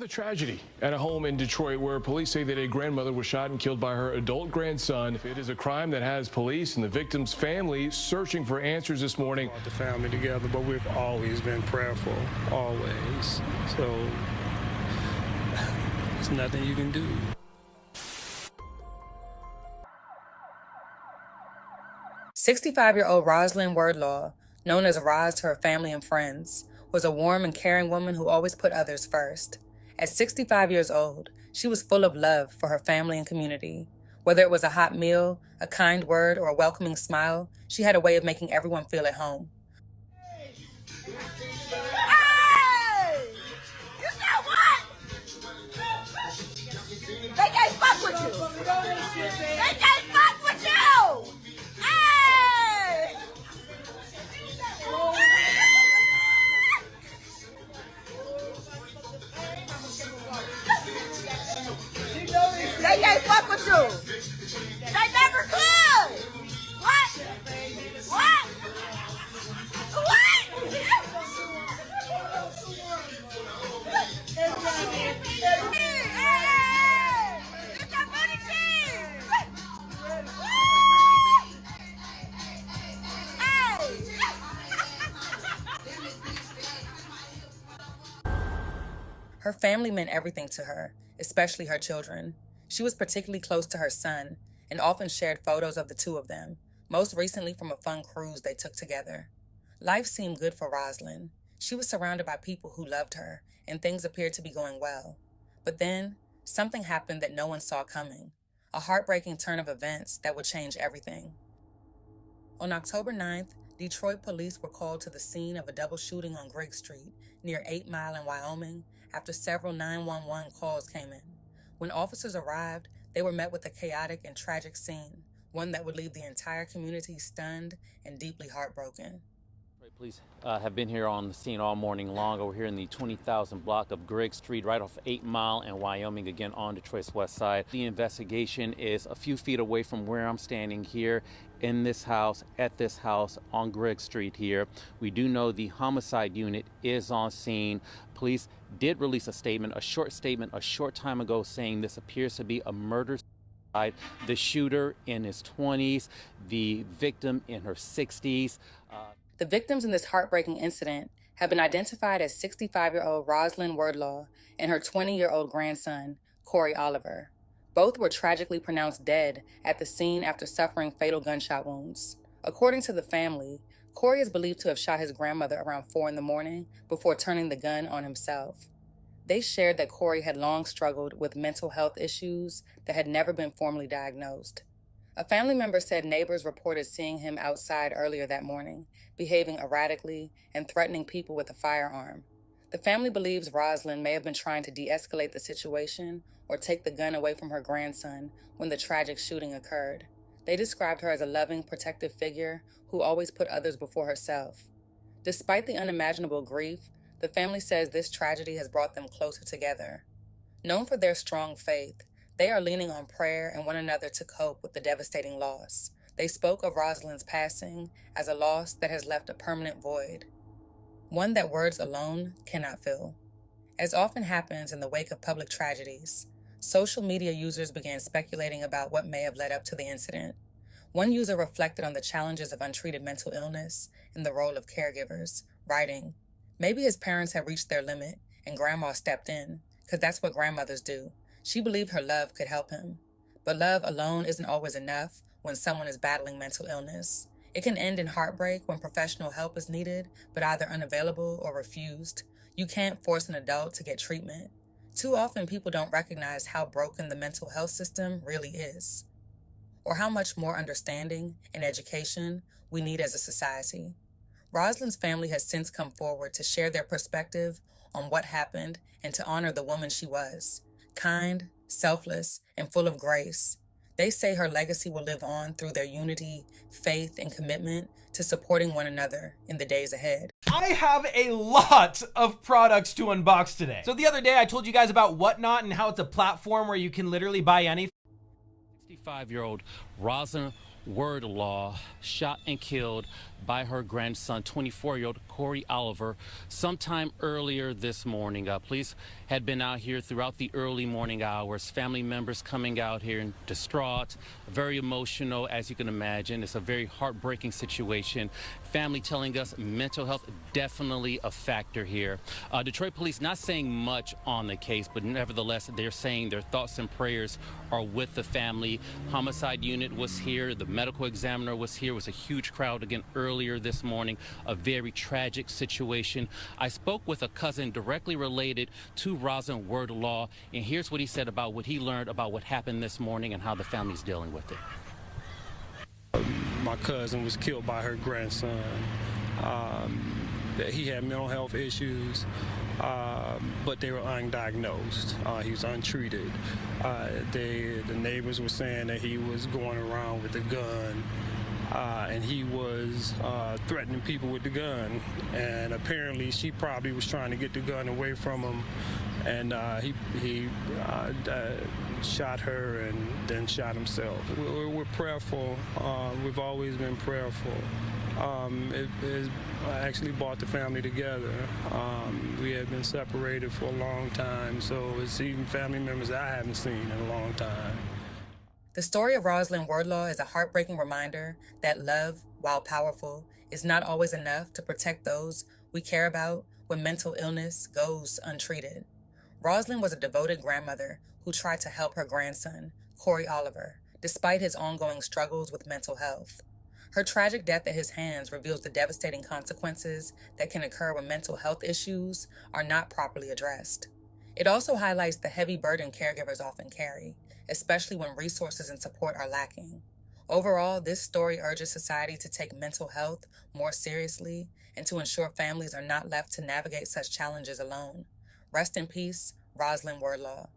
Another tragedy at a home in Detroit where police say that a grandmother was shot and killed by her adult grandson. It is a crime that has police and the victim's family searching for answers this morning. Brought the family together, but we've always been prayerful, always. So there's nothing you can do. "65-year-old Rosalind Wardlaw, known as Roz to her family and friends, was a warm and caring woman who always put others first. At 65 years old, she was full of love for her family and community. Whether it was a hot meal, a kind word, or a welcoming smile, she had a way of making everyone feel at home. Hey! You know what? They can't fuck with you! They can't fuck with you! Hey! They can't fuck with you! They never could! What? What? What? Hey! Get that booty cheese! Her family meant everything to her, especially her children. She was particularly close to her son and often shared photos of the two of them, most recently from a fun cruise they took together. Life seemed good for Rosalind. She was surrounded by people who loved her, and things appeared to be going well. But then, something happened that no one saw coming, a heartbreaking turn of events that would change everything. On October 9th, Detroit police were called to the scene of a double shooting on Griggs Street near 8 Mile in Wyoming after several 911 calls came in. When officers arrived, they were met with a chaotic and tragic scene, one that would leave the entire community stunned and deeply heartbroken. Police have been here on the scene all morning long. Over here in the 20,000 block of Griggs Street, right off 8 Mile in Wyoming, again on Detroit's west side. The investigation is a few feet away from where I'm standing here in this house, at this house on Griggs Street here. We do know the homicide unit is on scene. Police did release a statement, a short time ago saying this appears to be a murder. The shooter in his 20s, the victim in her 60s. The victims in this heartbreaking incident have been identified as 65-year-old Rosalind Wardlaw and her 20-year-old grandson, Corey Oliver. Both were tragically pronounced dead at the scene after suffering fatal gunshot wounds. According to the family, Corey is believed to have shot his grandmother around 4 a.m. before turning the gun on himself. They shared that Corey had long struggled with mental health issues that had never been formally diagnosed. A family member said neighbors reported seeing him outside earlier that morning, behaving erratically and threatening people with a firearm. The family believes Rosalind may have been trying to de-escalate the situation or take the gun away from her grandson when the tragic shooting occurred. They described her as a loving, protective figure who always put others before herself. Despite the unimaginable grief, the family says this tragedy has brought them closer together. Known for their strong faith, they are leaning on prayer and one another to cope with the devastating loss. They spoke of Rosalind's passing as a loss that has left a permanent void, one that words alone cannot fill. As often happens in the wake of public tragedies, social media users began speculating about what may have led up to the incident. One user reflected on the challenges of untreated mental illness and the role of caregivers, writing, "Maybe his parents had reached their limit and grandma stepped in, because that's what grandmothers do. She believed her love could help him. But love alone isn't always enough when someone is battling mental illness. It can end in heartbreak when professional help is needed, but either unavailable or refused. You can't force an adult to get treatment. Too often people don't recognize how broken the mental health system really is, or how much more understanding and education we need as a society." Rosalind's family has since come forward to share their perspective on what happened and to honor the woman she was. Kind, selfless, and full of grace. They say her legacy will live on through their unity, faith, and commitment to supporting one another in the days ahead. I have a lot of products to unbox today. So the other day I told you guys about Whatnot and how it's a platform where you can literally buy anything. 65-year-old Rosalind Wordlaw, shot and killed by her grandson, 24-year-old Corey Oliver, sometime earlier this morning. Police had been out here throughout the early morning hours. Family members coming out here and distraught, very emotional, as you can imagine. It's a very heartbreaking situation. Family telling us mental health definitely a factor here. Detroit police not saying much on the case, but nevertheless, they're saying their thoughts and prayers are with the family. Homicide unit was here. The medical examiner was here. It was a huge crowd again earlier this morning. A very tragic situation. I spoke with a cousin directly related to Rosalind Wordlaw, and here's what he said about what he learned about what happened this morning and how the family's dealing with it. My cousin was killed by her grandson. He had mental health issues, but they were undiagnosed. He was untreated. The neighbors were saying that he was going around with a gun, and he was threatening people with the gun. And apparently she probably was trying to get the gun away from him, and he shot her and then shot himself. We're prayerful. We've always been prayerful. It actually brought the family together. We had been separated for a long time, so it's even family members I haven't seen in a long time. The story of Rosalind Wordlaw is a heartbreaking reminder that love, while powerful, is not always enough to protect those we care about when mental illness goes untreated. Rosalind was a devoted grandmother who tried to help her grandson, Corey Oliver, despite his ongoing struggles with mental health. Her tragic death at his hands reveals the devastating consequences that can occur when mental health issues are not properly addressed. It also highlights the heavy burden caregivers often carry, especially when resources and support are lacking. Overall, this story urges society to take mental health more seriously and to ensure families are not left to navigate such challenges alone. Rest in peace, Rosalind Wordlaw.